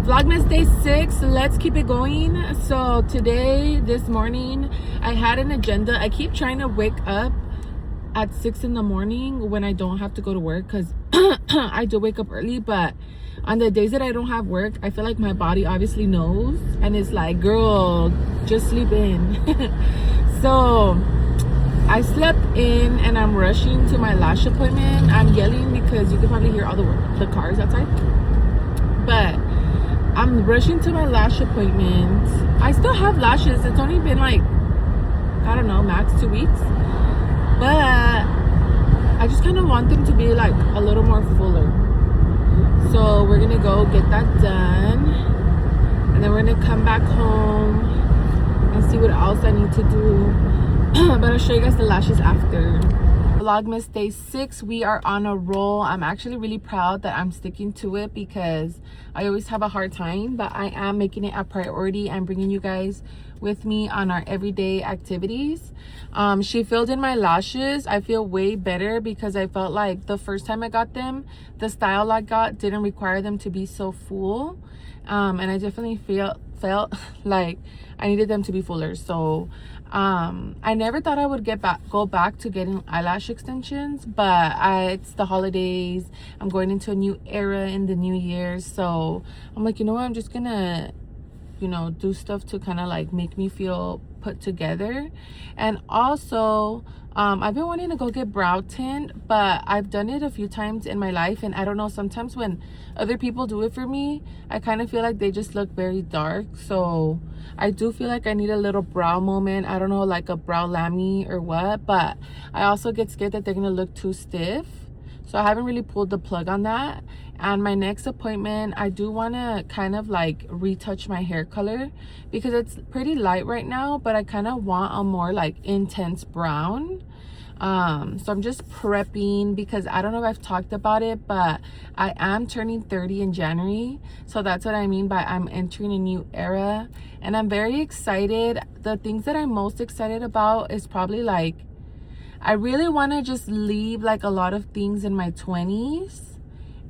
Vlogmas day 6. Let's keep it going. So today, this morning, I had an agenda. I keep trying to wake up at 6 in the morning when I don't have to go to work, because I do wake up early, but on the days that I don't have work, I feel like my body obviously knows and it's like, girl, just sleep in. So I slept in and I'm rushing to my lash appointment. I'm yelling because you can probably hear all the cars outside, but I'm rushing to my lash appointment. I still have lashes. It's only been like, I don't know, max 2 weeks, but I just kind of want them to be like a little more fuller. So we're gonna go get that done, and then we're gonna come back home and see what else I need to do. But I'll show you guys the lashes after. Vlogmas day 6. We are on a roll. I'm actually really proud that I'm sticking to it because I always have a hard time, but I am making it a priority. I'm bringing you guys with me on our everyday activities. She filled in my lashes. I feel way better because I felt like the first time I got them, the style I got didn't require them to be so full, and I definitely felt like I needed them to be fuller. So I never thought I would go back to getting eyelash extensions, but it's the holidays. I'm going into a new era in the new year, so I'm like, you know what, I'm just gonna, you know, do stuff to kind of like make me feel put together. And also I've been wanting to go get brow tint, but I've done it a few times in my life, and I don't know, sometimes when other people do it for me, I kind of feel like they just look very dark. So I do feel like I need a little brow moment. I don't know, like a brow lamy or what, but I also get scared that they're gonna look too stiff, so I haven't really pulled the plug on that. And my next appointment, I do want to kind of like retouch my hair color because it's pretty light right now, but I kind of want a more like intense brown. So I'm just prepping because I don't know if I've talked about it, but I am turning 30 in January. So that's what I mean by I'm entering a new era, and I'm very excited. The things that I'm most excited about is probably like, I really want to just leave like a lot of things in my 20s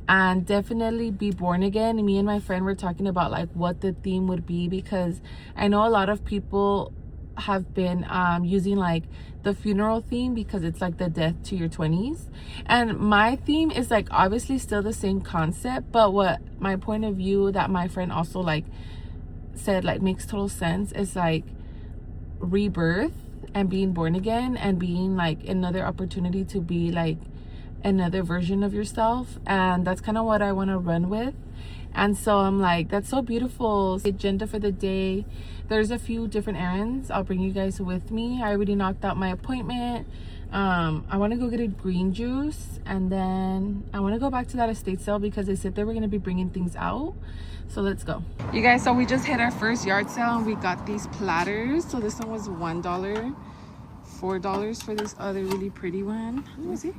and definitely be born again. Me and my friend were talking about like what the theme would be, because I know a lot of people have been using like the funeral theme because it's like the death to your 20s, and my theme is like obviously still the same concept, but what my point of view that my friend also like said like makes total sense is like rebirth and being born again and being like another opportunity to be like another version of yourself. And that's kind of what I want to run with. And so I'm like, that's so beautiful. The agenda for the day, there's a few different errands. I'll bring you guys with me. I already knocked out my appointment. I want to go get a green juice, and then I want to go back to that estate sale because they said they were going to be bringing things out. So let's go, you guys. So we just hit our first yard sale and we got these platters. So this one was $1, $4 for this other really pretty one. Let me see.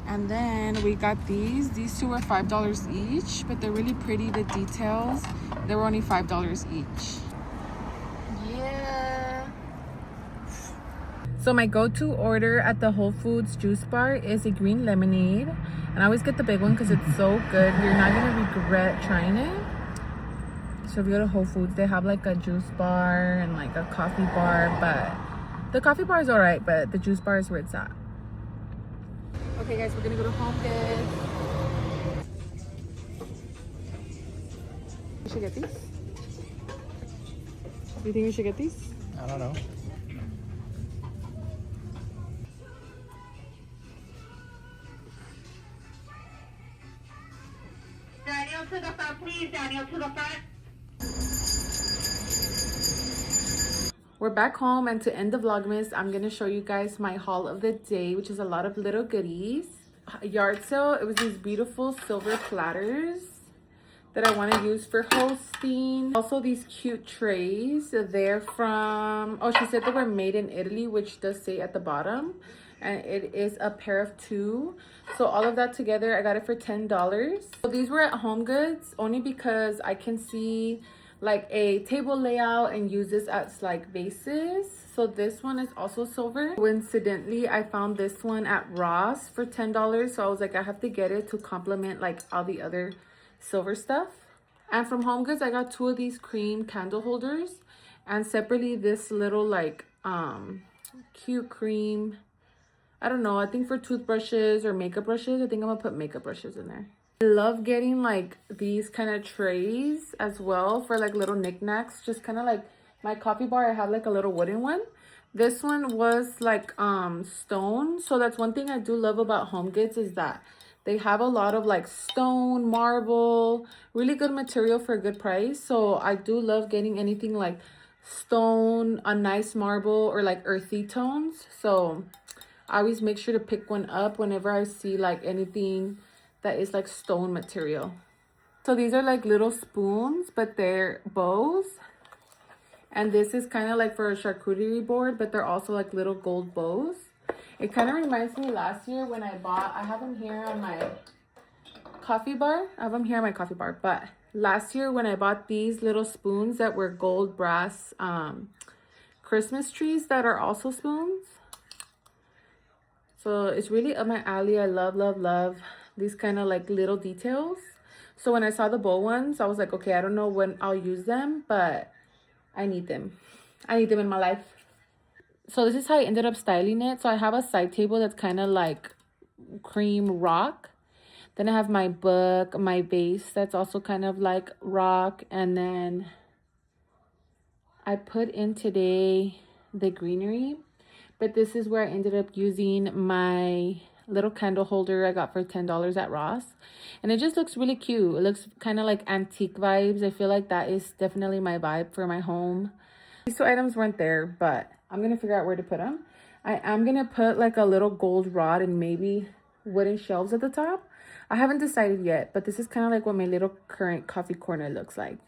And then we got these two were $5 each, but they're really pretty. The details, they were only $5 each. Yeah. So my go-to order at the Whole Foods juice bar is a green lemonade, and I always get the big one because it's so good. You're not gonna regret trying it. So if you go to Whole Foods, they have like a juice bar and like a coffee bar, but the coffee bar is all right, but the juice bar is where it's at. Okay guys, we're gonna go to HomeGoods. We should get these? Do you think we should get these? I don't know. Daniel to the front, please. Daniel to the front. We're back home, and to end the Vlogmas, I'm gonna show you guys my haul of the day, which is a lot of little goodies. Yard sale, it was these beautiful silver platters that I want to use for hosting. Also these cute trays. They're from, oh, she said they were made in Italy, which does say at the bottom, and it is a pair of 2. So all of that together, I got it for $10. So these were at HomeGoods only because I can see like a table layout and use this as like vases. So this one is also silver. Coincidentally, I found this one at Ross for $10. So I was like, I have to get it to complement like all the other silver stuff. And from HomeGoods, I got 2 of these cream candle holders. And separately, this little like cute cream, I don't know, I think for toothbrushes or makeup brushes. I think I'm gonna put makeup brushes in there. I love getting like these kind of trays as well for like little knickknacks. Just kind of like my coffee bar, I have like a little wooden one. This one was like stone. So that's one thing I do love about HomeGoods is that they have a lot of like stone, marble, really good material for a good price. So I do love getting anything like stone, a nice marble, or like earthy tones. So I always make sure to pick one up whenever I see like anything that is like stone material. So these are like little spoons, but they're bows. And this is kind of like for a charcuterie board, but they're also like little gold bows. It kind of reminds me last year when I have them here on my coffee bar. I have them here on my coffee bar. But last year when I bought these little spoons that were gold brass Christmas trees that are also spoons. So it's really up my alley. I love, love, love these kind of like little details. So when I saw the bow ones, I was like, okay, I don't know when I'll use them, but I need them. I need them in my life. So this is how I ended up styling it. So I have a side table that's kind of like cream rock. Then I have my book, my vase that's also kind of like rock. And then I put in today the greenery. But this is where I ended up using my little candle holder I got for $10 at Ross. And it just looks really cute. It looks kind of like antique vibes. I feel like that is definitely my vibe for my home. These 2 items weren't there, but I'm going to figure out where to put them. I am going to put like a little gold rod and maybe wooden shelves at the top. I haven't decided yet, but this is kind of like what my little current coffee corner looks like.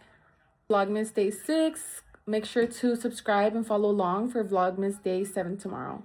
Vlogmas Day 6. Make sure to subscribe and follow along for Vlogmas Day 7 tomorrow.